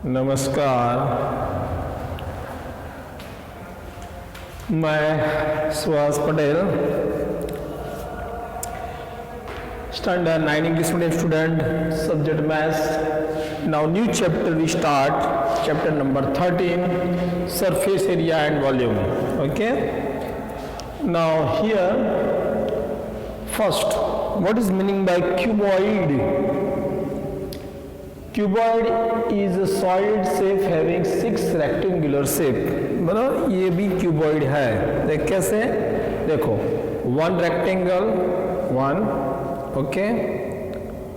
नमस्कार, मैं Suhas Patel, standard 9 English medium student, subject maths. Now new chapter we start, chapter number 13, surface area and volume. Okay, now here first, what is meaning by cuboid? Cuboid is a solid shape having 6 rectangular shape. मतलब ये भी cuboid है. देख कैसे, देखो 1 rectangle 1, okay,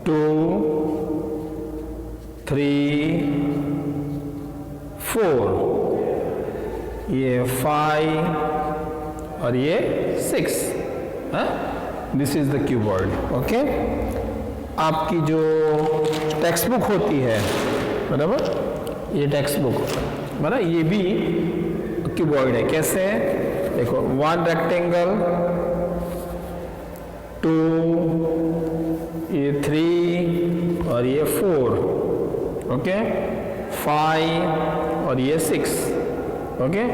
2 3 4, ये 5 और ये 6. This is the cuboid. Okay, आपकी जो टेक्स्ट बुक होती है, बराबर, ये टेक्स्ट बुक, बराबर, ये भी क्यूबॉइड है. कैसे, देखो 1 रेक्टेंगल, 2, ये 3 और ये 4, ओके, 5 और ये 6, okay,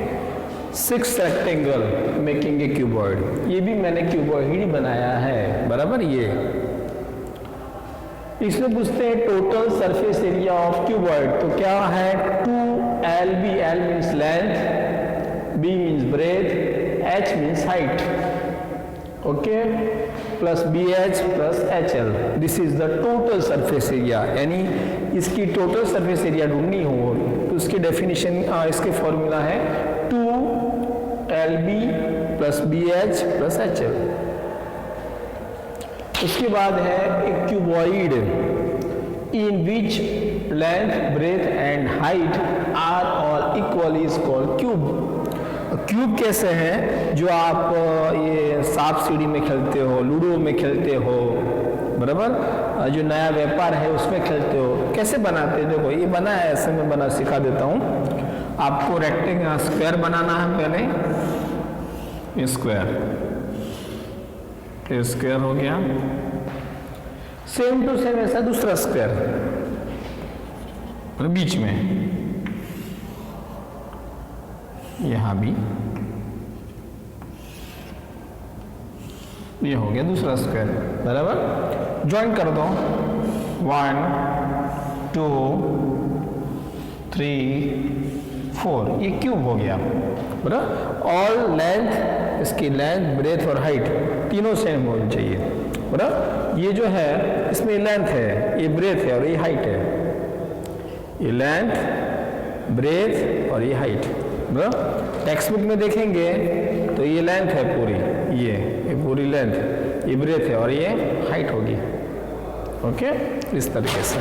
6 rectangle making a cuboid. ये भी मैंने क्यूबॉइड ही बनाया है, बराबर. ये इसमें पूछते हैं total surface area of cuboid, तो क्या है 2LB. L means length, B means breadth, H means height, okay, plus BH plus HL. This is the total surface area. यानी इसकी टोटल सरफेस एरिया ढूंढनी हो तो उसकी डेफिनेशन, इसके फॉर्मूला है 2LB plus BH plus HL. उसके बाद है एक cuboid in which length, breadth and height are all equal is called cube. Cube कैसे है, जो आप ये सांप सीढ़ी में खेलते हो, लूडो में खेलते हो, बराबर, जो नया व्यापार है उसमें खेलते हो, कैसे बनाते हैं. देखो ये बना है, ऐसे में बना सिखा देता हूँ आपको. रेक्टेंगल स्क्वायर बनाना है पहले, स्क्वायर, स्क्वायर हो गया. सेम टू सेम ऐसा दूसरा स्क्वायर, और बीच में यहां भी ये हो गया दूसरा स्क्वायर, बराबर. ज्वाइन कर दो, 1 2 3 4, ये क्यूब हो गया, बराबर. ऑल लेंथ, इसकी लेंथ, ब्रेथ और हाइट तीनों सेम होनी चाहिए, बराबर. ये जो है इसमें लेंथ है, ये ब्रेथ है और ये हाइट है. ये लेंथ, ब्रेथ और ये हाइट, बराबर. टेक्स्ट बुक में देखेंगे तो ये लेंथ है पूरी, ये पूरी लेंथ, ये ब्रेथ है और ये हाइट होगी. ओके, इस तरीके से.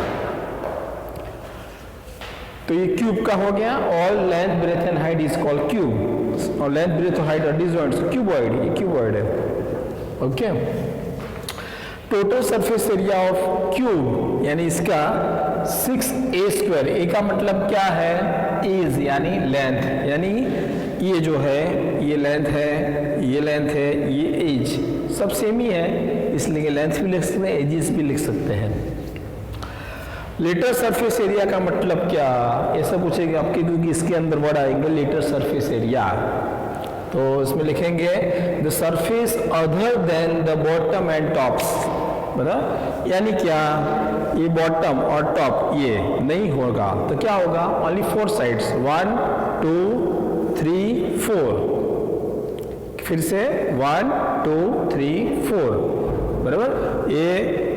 तो ये क्यूब का हो गया. All length, breadth and height is called cube. और लेंथ, ब्रेथ और हाइट आर डिसजॉइंट्स, क्यूबॉइड, ये क्यूबॉइड है. Okay, total surface area of cube यानी इसका 6a². ए का मतलब क्या है, एज यानी लेंथ, यानी ये जो है ये लेंथ है, ये लेंथ है, ये एज, सब सेम ही है, इसलिए लेंथ भी लिख सकते हैं, एजेस भी लिख सकते हैं. लेटर सरफेस एरिया का मतलब क्या, ऐसा पूछेगा आपके, क्योंकि इसके अंदर वर्ड आएंगे लेटर सरफेस एरिया. तो इसमें लिखेंगे the surface other than the bottom and tops, बराबर. यानी क्या, ये बॉटम और टॉप ये नहीं होगा तो क्या होगा, ओनली 4 साइड्स, 1 2 3 4, फिर से 1 2 3 4, बराबर. ये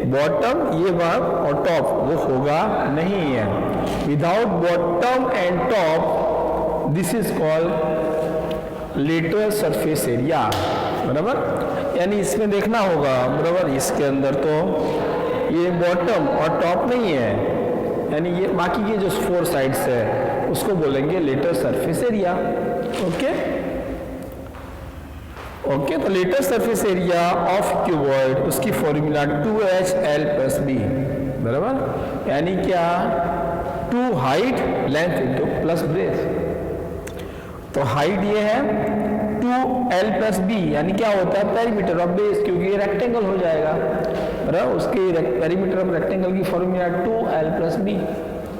बॉटम, ये भाग और टॉप वो होगा नहीं है. Without bottom and top this is called lateral surface area, बराबर. यानी इसमें देखना होगा, बराबर, इसके अंदर तो ये बॉटम और टॉप नहीं है, यानी ये बाकी के जो 4 साइड्स है उसको बोलेंगे lateral surface area. Okay, okay. तो lateral surface area of cuboid, उसकी फॉर्मूला 2HL प्लस B, बराबर. यानी क्या, 2 height, length into plus breadth. तो हाइट ये है 2L प्लस B, यानी क्या होता है, पेरीमीटर ऑफ बेस, क्योंकि ये रेक्टेंगल हो जाएगा, बराबर. उसके पेरीमीटर ऑफ रेक्टेंगल की फॉर्मूला 2L प्लस B.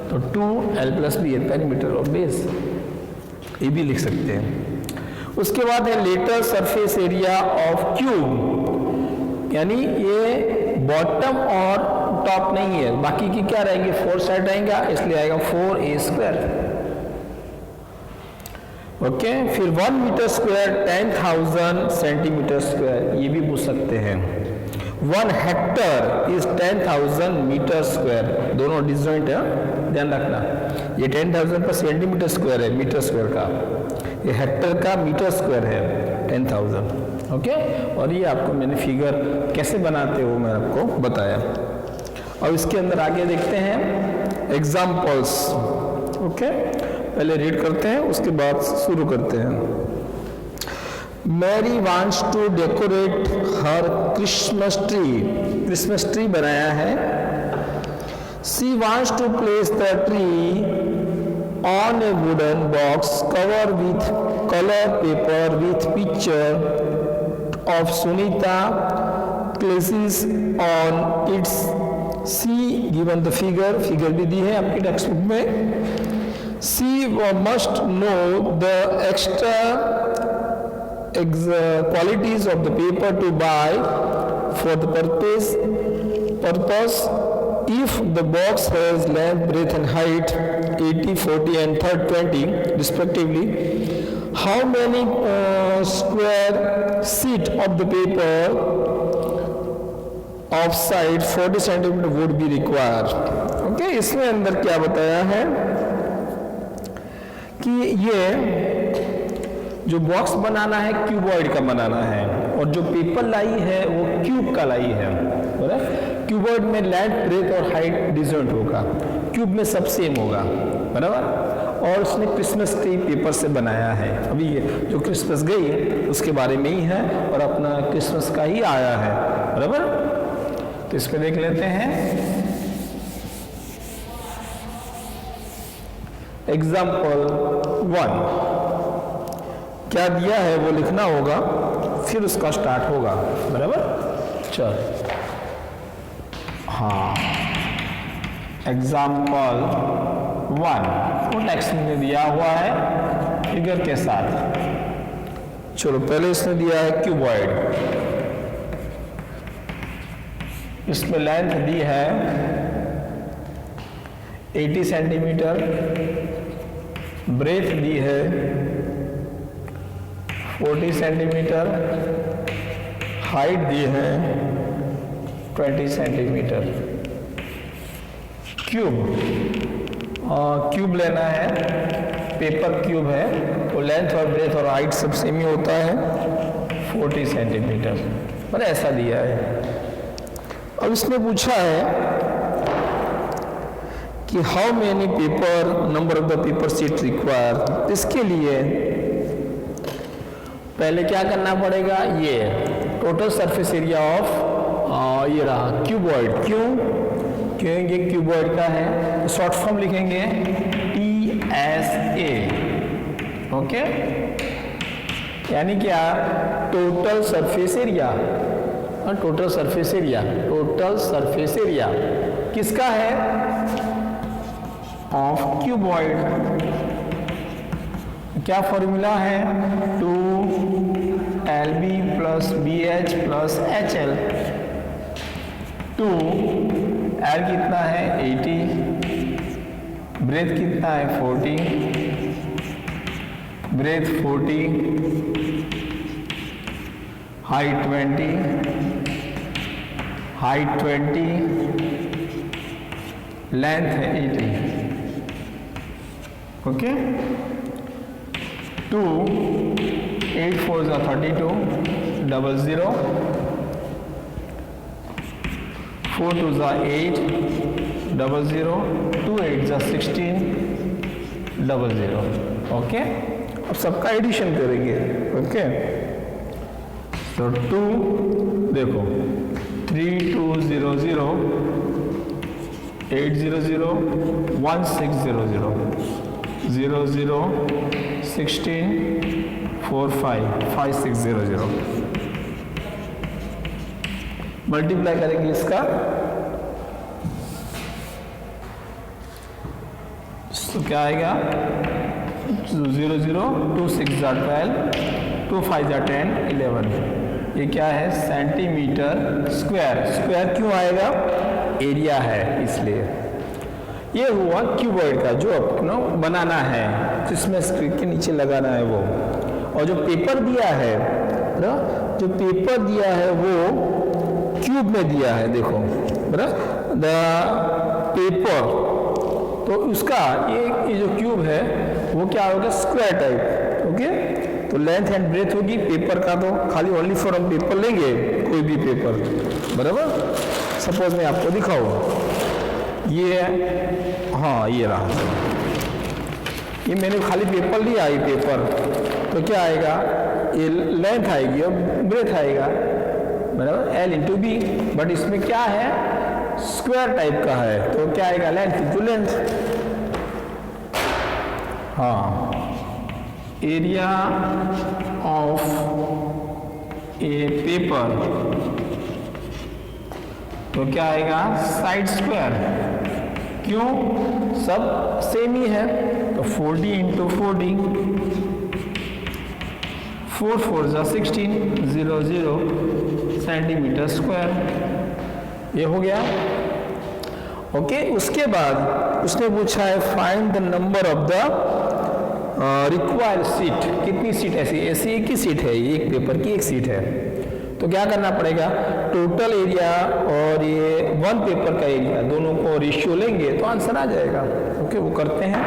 तो 2l+b है पेरीमीटर ऑफ बेस, ये भी लिख सकते हैं। उसके बाद है lateral surface area of cube, यानी ये बॉटम और टॉप नहीं है, बाकी की क्या रहेंगे 4 साइड रहेंगे, इसलिए आएगा 4a²। ओके, फिर 1 मीटर स्क्वायर 10,000 सेंटीमीटर स्क्वायर, ये भी पूछ सकते हैं। 1 हेक्टर इज 10,000 मीटर स्क्वायर, दोनों डिसजॉइंट है, ध्यान रखना। ये 10,000 का सेंटीमीटर स्क्वायर है, मीटर स्क्वायर का, ये हेक्टर का मीटर स्क्वायर है 10,000। ओके, और ये आपको मैंने फिगर कैसे बनाते हो मैं आपको बताया। और इसके अंदर आगे देखते हैं एग्जाम्पल्स। ओके, पहले रीड करते हैं, उसके बाद शुरू करते हैं। Mary wants to decorate her Christmas tree बनाया है। She wants to place the tree on a wooden box cover with colour paper with picture of Sunita places on its. See given the figure भी दी है आपकी textbook में। She must know the extra qualities of the paper to buy for the purpose. If the box has length, breadth and height 80, 40 and 20 respectively, how many square sheet of the paper of size 40 centimeter would be required? Okay, इसमें अंदर क्या बताया है कि ये जो box बनाना है cuboid का बनाना है, और जो पेपर लाई है वो क्यूब का लाई है। क्यूबॉइड में लेंथ, ब्रेथ और हाइट डिफरेंट होगा, क्यूब में सब सेम होगा, बराबर। और उसने क्रिसमस ट्री पेपर से बनाया है। अभी ये जो क्रिसमस गई है उसके बारे में ही है और अपना क्रिसमस का ही आया है, बराबर। तो इस पे देख लेते हैं एग्जाम्पल 1। क्या दिया है वो लिखना होगा, फिर उसका स्टार्ट होगा, बराबर। चल, हाँ, एग्जाम्पल 1 वो टेक्स्ट में दिया हुआ है फिगर के साथ। चलो, पहले इसने दिया है क्यूबॉइड, इसमें लेंथ दी है 80 सेंटीमीटर, ब्रेथ दी है 40 सेंटीमीटर, हाइट दी है 20 सेंटीमीटर। क्यूब लेना है, पेपर क्यूब है, तो लेंथ और ब्रेथ और हाइट सब सेम ही होता है 40 सेंटीमीटर, पर ऐसा दिया है। अब इसने पूछा है कि how many paper, number of the paper sheet require. इसके लिए पहले क्या करना पड़ेगा, ये टोटल सरफेस एरिया ऑफ ये रहा क्यूबॉइड। क्यों ये क्यूबॉइड का है, तो शॉर्ट फॉर्म लिखेंगे TSA। ओके, यानी क्या, total surface area. Total surface area किसका है, ऑफ क्यूबॉइड। क्या फॉर्मूला है, 2LB + BH + HL। 2L कितना है 80, ब्रेथ कितना है 40, ब्रेथ 40, हाइट 20, लेंथ है 80। ओके, 2 8 4 32 00, 4 2 8 00, 2 8 16 00। ओके, अब सबका एडिशन करेंगे। ओके, तो 2 देखो 3200 800 1600 00 16 45 5600। मल्टीप्लाई करेंगे इसका तो क्या आएगा 0 0 2 6 12 2 5 10 11, ये क्या है सेंटीमीटर स्क्वायर। स्क्वायर क्यों आएगा, एरिया है इसलिए। ये हुआ क्यूबॉइड का जो अपना बनाना है, जिसमें स्क्रीन के नीचे लगाना है वो। और जो पेपर दिया है ना, जो पेपर दिया है वो क्यूब में दिया है, देखो द पेपर, तो उसका ये जो क्यूब है वो क्या होगा, स्क्वायर टाइप। ओके, तो लेंथ एंड ब्रेथ होगी पेपर का, तो खाली ओनली फॉर हम पेपर लेंगे, कोई भी पेपर, बराबर। सपोज मैं आपको दिखाऊं, ये हाँ ये रहा, ये मैंने खाली पेपर लिया, ये पेपर, तो क्या आएगा, ये लेंथ आएगी और ब्रेथ आएगा, बराबर, L इंटू बी। बट इसमें क्या है, स्क्वायर टाइप का है, तो क्या आएगा, लेंथ इंटू लेंथ। हाँ, एरिया ऑफ ए पेपर, तो क्या आएगा, साइड स्क्वायर। क्यों, सब सेम ही है, तो 40 इंटू 40, 4 4 जा 16, 0 0 सेंटीमीटर स्क्वायर, ये हो गया। ओके, उसके बाद उसने पूछा है find the number of the required seat, कितनी सीट ऐसी, ऐसी एक ही सीट है, एक पेपर की एक सीट है, तो क्या करना पड़ेगा, टोटल एरिया और ये वन पेपर का एरिया दोनों को रेशियो लेंगे तो आंसर आ जाएगा। ओके, वो करते हैं।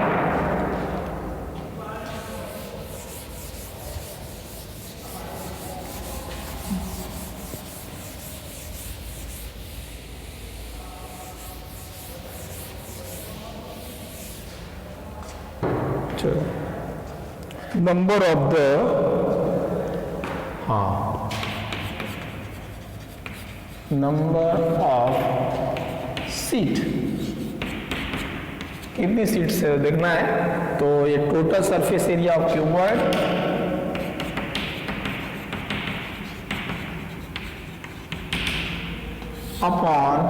चलो, नंबर ऑफ द, हाँ, नंबर ऑफ सीट, कितनी सीट से देखना है, तो ये total surface area of cuboid upon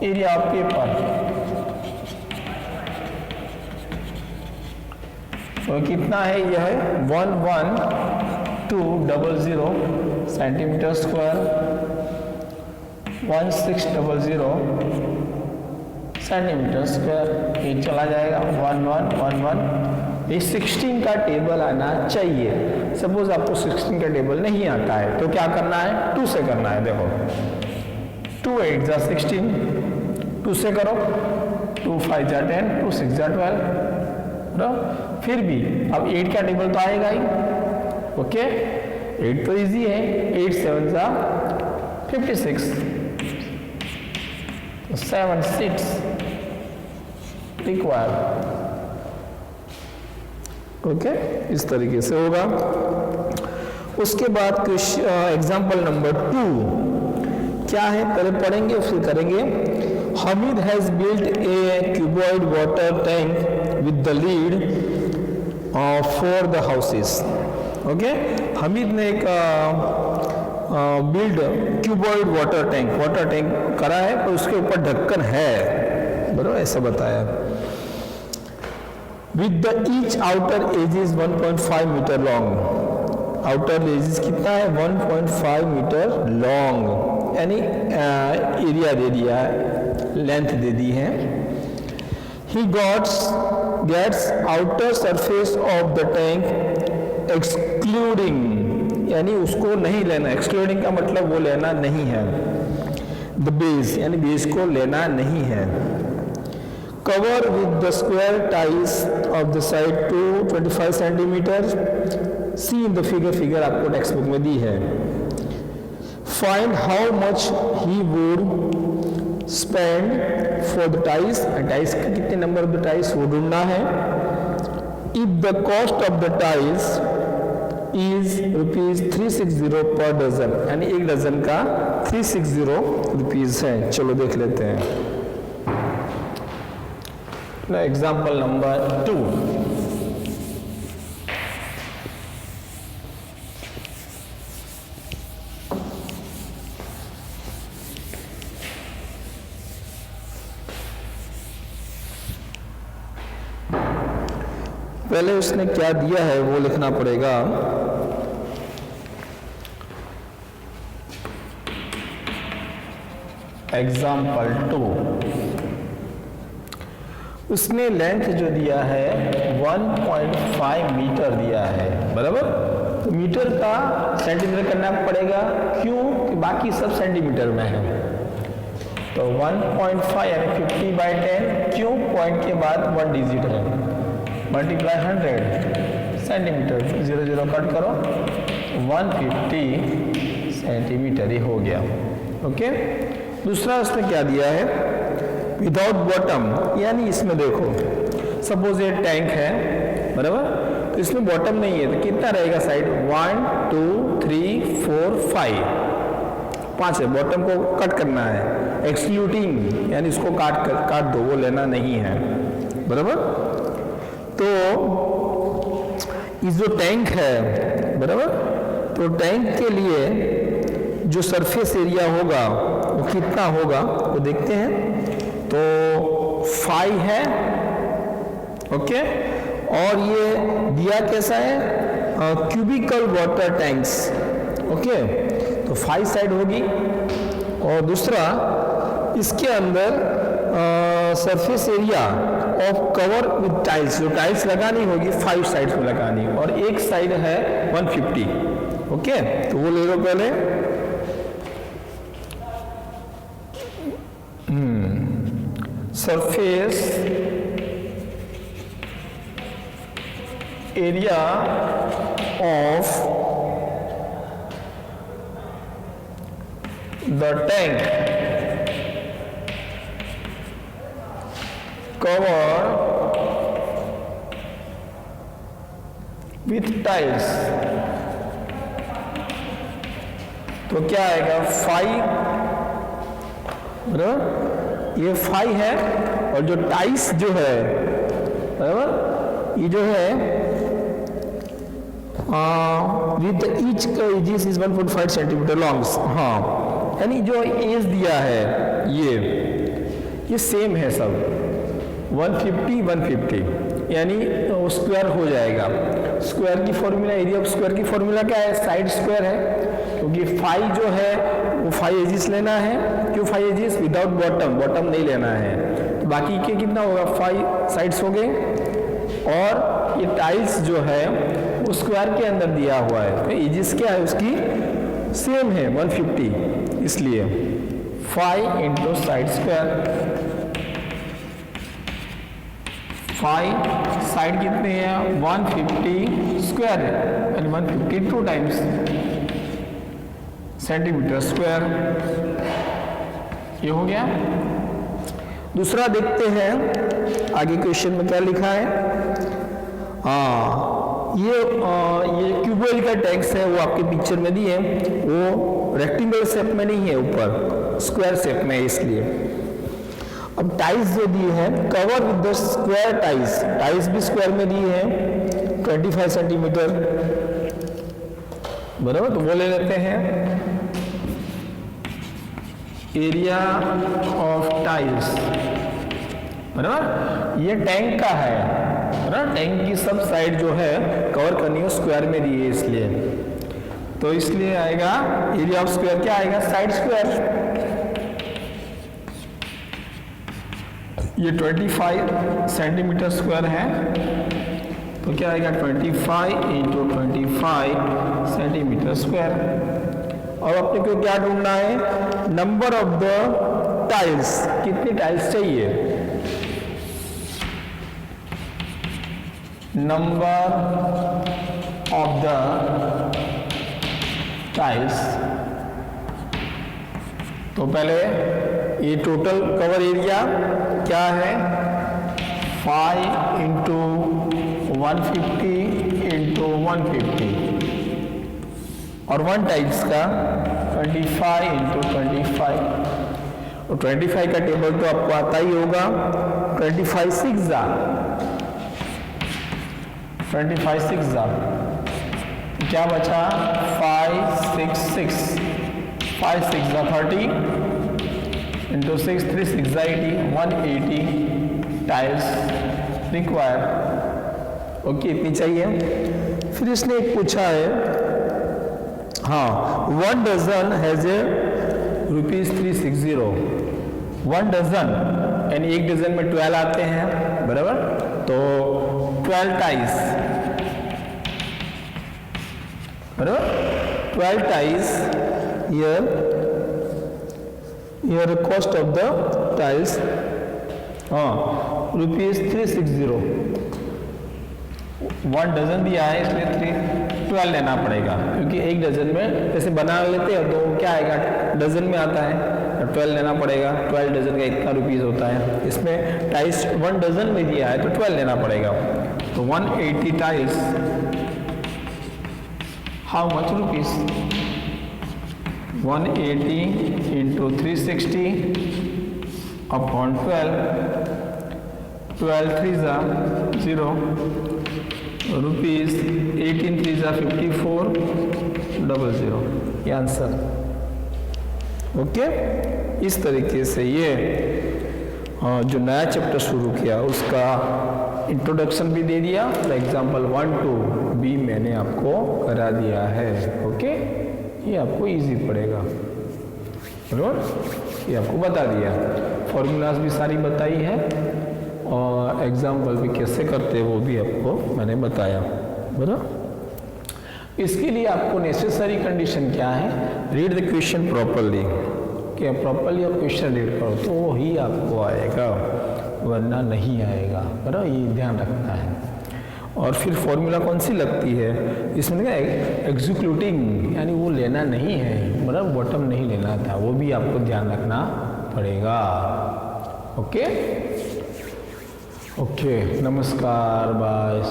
area of paper, तो कितना है, यह है 11200 सेंटीमीटर स्क्वायर, 1600 सेंटीमीटर स्क्वायर, ये चला जाएगा 1111। ये 16 का टेबल आना चाहिए। सपोज आपको 16 का टेबल नहीं आता है तो क्या करना है, 2 से करना है। देखो 2 8 जा 16, 2 से करो, 2 5 जा 10, 2 6 जा 12, फिर भी अब 8 का टेबल तो आएगा ही। ओके, 8 तो इजी है, 8 7 जा 56, 7 6 रिक्वायर। ओके, इस तरीके से होगा। उसके बाद कुछ एग्जाम्पल नंबर 2 क्या है, पहले पढ़ेंगे फिर करेंगे। Hamid has built a cuboid water tank with the lid for the houses. Okay, Hamid ने एक बिल्ड क्यूबॉइड वाटर टैंक करा है, पर उसके ऊपर ढक्कन है, बराबर, ऐसा बताया। With the each outer edge is 1.5 metre long, outer edges कितना है, 1.5 मीटर लॉन्ग, यानी एरिया दे दिया है, लेंथ दे दी है। He gets outer surface of the tank excluding, यानी उसको नहीं लेना, excluding का मतलब वो लेना नहीं है, the base यानी बेस को लेना नहीं है। Cover with the square ties of the side to 25 centimetre, see in the figure आपको टेक्स्ट बुक में दी है। Find how much he would spend for the ties, ties का कितने नंबर ऑफ द ties वो ढूंढना है। If the cost of the ties is rupees 360 per dozen, यानी एक डजन का 360 रुपीज है। चलो देख लेते हैं। एग्जाम्पल नंबर 2, पहले उसने क्या दिया है वो लिखना पड़ेगा। एग्जाम्पल 2, उसने लेंथ जो दिया है 1.5 मीटर दिया है, बराबर। तो मीटर का सेंटीमीटर करना पड़ेगा, क्यों कि बाकी सब सेंटीमीटर में है। तो 1.5 यानी 50/10, क्यों पॉइंट के बाद 1 डिजिट है, मल्टीप्लाई 100 सेंटीमीटर, 0 0 कट करो, 150 सेंटीमीटर ही हो गया। ओके। दूसरा उसने क्या दिया है, विदाउट बॉटम, यानी इसमें देखो सपोज ये टैंक है, बराबर। तो इसमें बॉटम नहीं है, तो कितना रहेगा साइड, 1 2 3 4 5 है। बॉटम को कट करना है, एक्सक्लूडिंग, यानी इसको काट दो, वो लेना नहीं है, बराबर। तो इस जो टैंक है, बराबर, तो टैंक के लिए जो सरफेस एरिया होगा वो कितना होगा वो देखते हैं। तो 5 है, ओके। और ये दिया कैसा है, क्यूबिकल वाटर टैंक्स, ओके। तो 5 साइड होगी। और दूसरा इसके अंदर surface area of cover with tiles, जो टाइल्स लगानी होगी 5 साइड्स में लगानी, और एक साइड है 150, ओके। तो वो ले लो पहले। Surface area of the tank cover with tiles, तो क्या आएगा 5, बराबर। ये 5 है, और जो टाइल्स जो है, बराबर, ये जो है with each edge is 1.5 centimetre long, हाँ, यानी जो एज दिया है ये सेम है सब, 150 150, यानी स्क्वायर हो जाएगा। स्क्वायर की फॉर्मूला, एरिया ऑफ स्क्वायर की फॉर्मूला क्या है, साइड स्क्वायर है, क्योंकि 5 जो है वो 5 एजिस लेना है, क्यों 5 एजिस, विदाउट बॉटम नहीं लेना है। तो बाकी के कितना होगा, 5 साइड्स हो गए। और ये टाइल्स जो है वो स्क्वायर के अंदर दिया हुआ है, तो एजिस क्या है उसकी सेम है 150, इसलिए 5 इंटू साइड स्क्वायर। 5 साइड कितने हैं, 150 स्क्वायर है, यानी 152 टाइम्स सेंटीमीटर स्क्वायर, ये हो गया। दूसरा देखते हैं आगे क्वेश्चन में क्या लिखा है। ये क्यूबॉइड का टैंक्स है, वो आपके पिक्चर में दिए, वो रेक्टेंगल शेप में नहीं है, ऊपर स्क्वायर शेप में है, इसलिए। अब टाइल्स जो दी है, cover with the square tiles भी स्क्वायर में दी है 25 सेंटीमीटर, बराबर। तो वो ले लेते हैं, एरिया ऑफ टाइल्स, बराबर। ये टैंक का है, बराबर। टैंक की सब साइड जो है कवर करनी है, स्क्वायर में दी है, इसलिए। तो इसलिए आएगा एरिया ऑफ स्क्वायर, क्या आएगा, साइड स्क्वायर। ये 25 सेंटीमीटर स्क्वायर है, तो क्या आएगा 25 इंटू 25 सेंटीमीटर स्क्वायर। और अपने को क्या ढूंढना है, नंबर ऑफ द टाइल्स, कितनी टाइल्स चाहिए, नंबर ऑफ द टाइल्स। तो पहले ये टोटल कवर एरिया क्या है, 5 इंटू 150 इंटू 150, और 1 टाइल्स का 25 इंटू 25। और 25 का टेबल तो आपको आता ही होगा, 25 6 जा 25 6 जा, क्या बचा, 5 6 6, 5 6 जा 30 इंटू 6 3 6 जा 80, 180 टाइल्स रिक्वायर। ओके, इतनी चाहिए। फिर इसने एक पूछा है, हाँ, 1 डजन हैज ए ₹360। 1 डजन यानी 1 डजन में 12 आते हैं, बराबर। तो 12 टाइस, बराबर, 12 tiles here cost of the tiles, ₹360। 1 dozen दिया है इसलिए 12 लेना पड़ेगा, क्योंकि 1 डजन में जैसे बना लेते हैं तो क्या आएगा, डजन में आता है, 12 लेना पड़ेगा। 12 डजन का इतना रुपीस होता है, इसमें टाइल्स 1 डजन में दिया है तो 12 लेना पड़ेगा। तो 180 tiles, how much rupees? 180 into 360 upon 12, 12 3s are 0, rupees 18 3s are 54, 00, ये आंसर। ओके, इस तरीके से ये जो नया चैप्टर शुरू किया उसका इंट्रोडक्शन भी दे दिया, एग्जाम्पल 1 to B मैंने आपको करा दिया है। ओके, ये आपको इजी पड़ेगा, बराबर, ये आपको बता दिया। फॉर्मूलाज भी सारी बताई है और एग्जाम्पल भी कैसे करते हैं वो भी आपको मैंने बताया, बराबर। इसके लिए आपको नेसेसरी कंडीशन क्या है, रीड द क्वेश्चन प्रॉपरली, क्या प्रॉपरली आप क्वेश्चन रीड करो तो ही आपको आएगा, वरना नहीं आएगा, बराबर, ये ध्यान रखना है। और फिर फॉर्मूला कौन सी लगती है इसमें, क्या एग्जीक्यूटिंग, यानी वो लेना नहीं है, मतलब बॉटम नहीं लेना था, वो भी आपको ध्यान रखना पड़ेगा। ओके, ओके, नमस्कार, बाय।